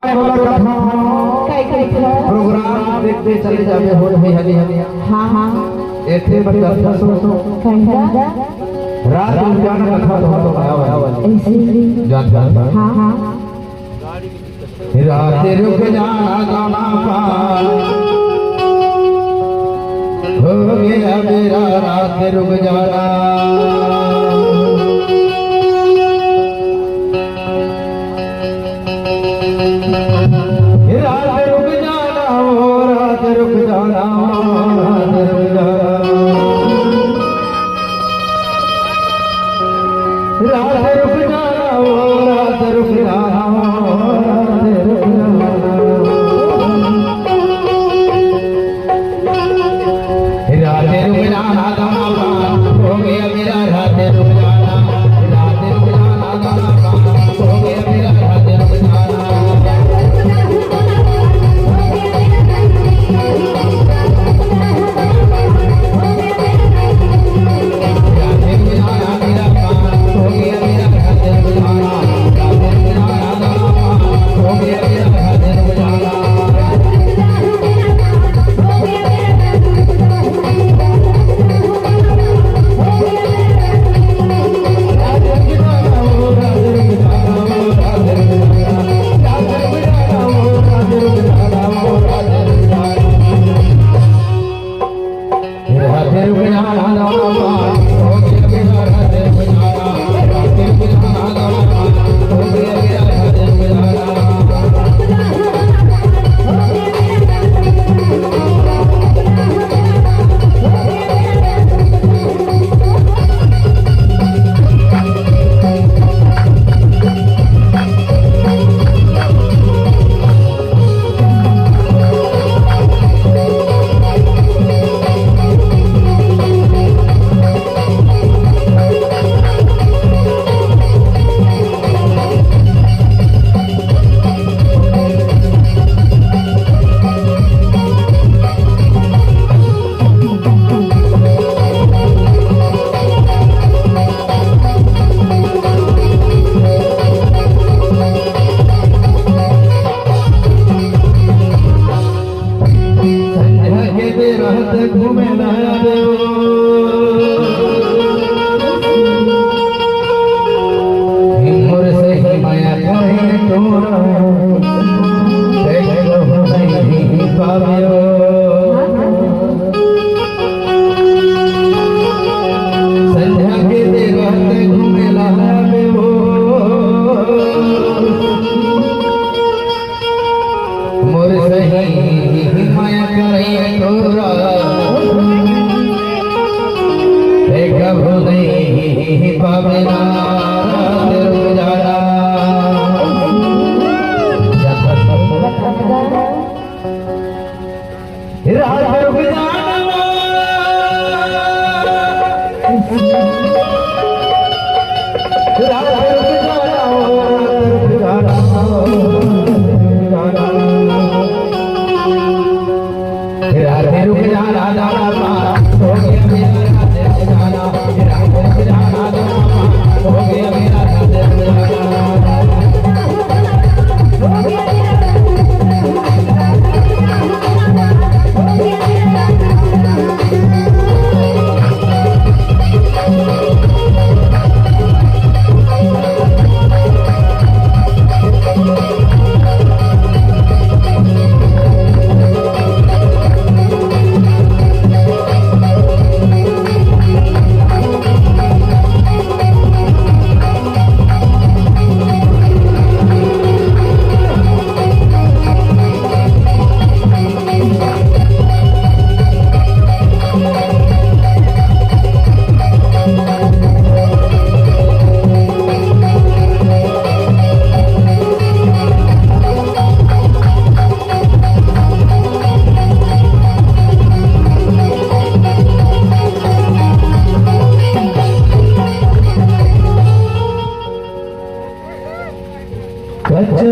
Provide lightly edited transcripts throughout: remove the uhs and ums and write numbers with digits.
Programme देखते चले जावे हो रही हली हली। हाँ हाँ ऐसे बच्चा सो रात में जाना रखा तो आया ऐसे जान हाँ हाँ रात रुक जाना गाना पार हो गया मेरा रात रुक जाना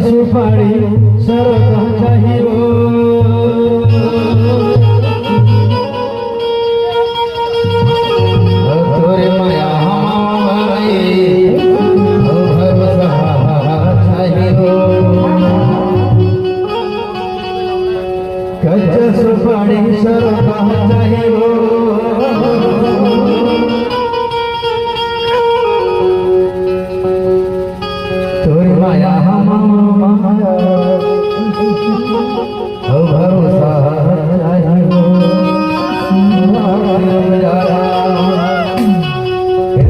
सुपारी सरता चाहिए तोरे माया हमारे भरोसा चाहिए बाड़ी सर चाहे हो तोरी माया हम माया भरोसा चाहे हो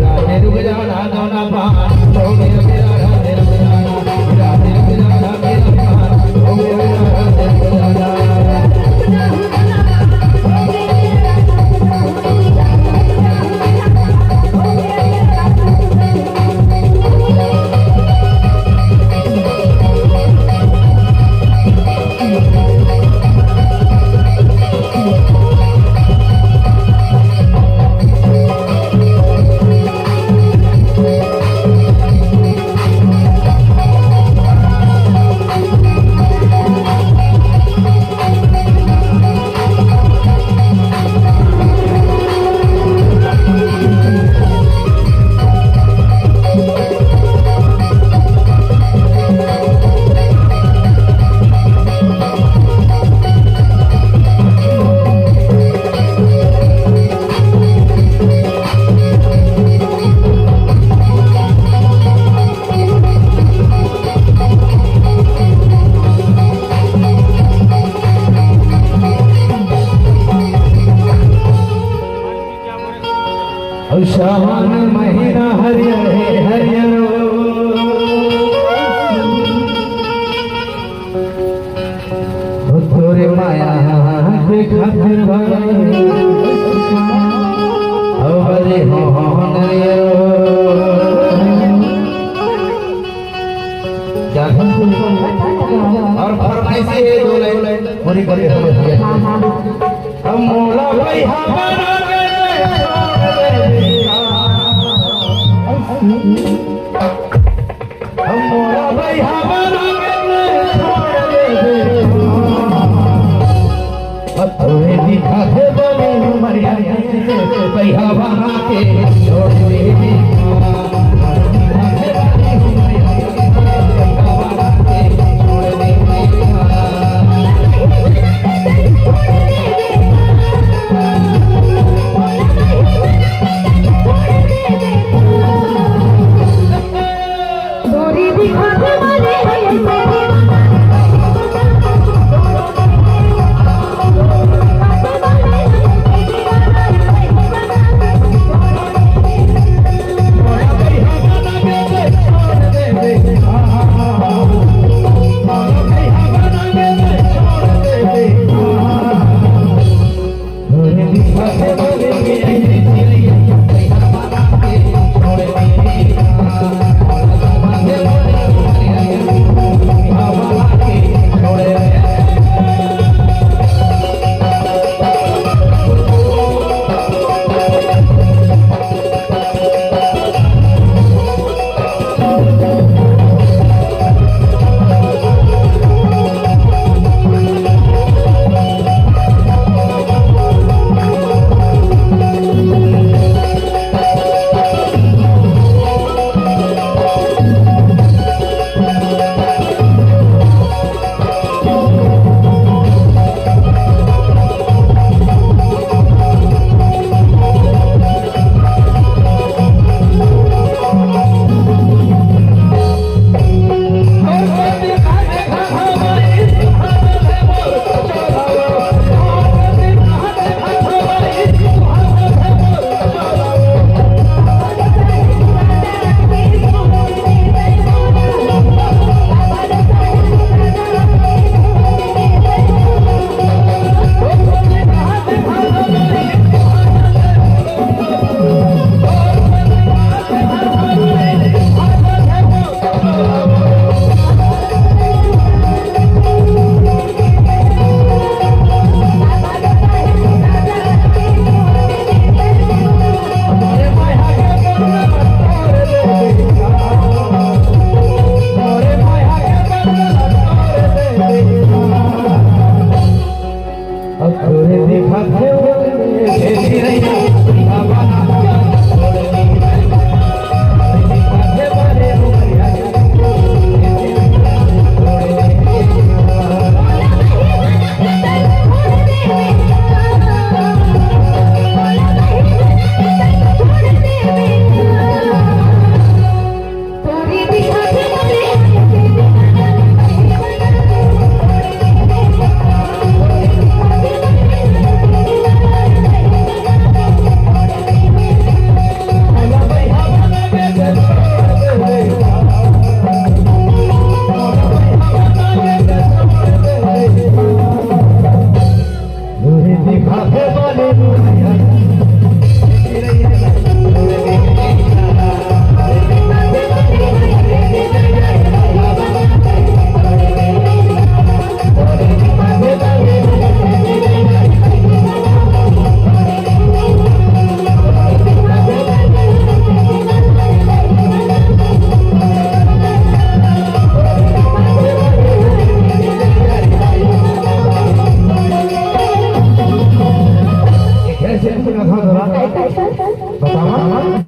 राधे रुक जाना दोना पान हो गया मेरा राधे रुक जाना राधे रुक जाना मेरा पान हो गया मेरा राधे रुक जाना श्रावण महीना हरियर हरियर तोरे माया के खातिर हरे हो और फरमाइश है दो लाइन पूरी करिए हम मोला भाई हमारा मोरा भाई हमारा थोड़े दिखा दे बोले मरिया पैहा बना के छोड़ दे कथा जरा ऐसा बतावा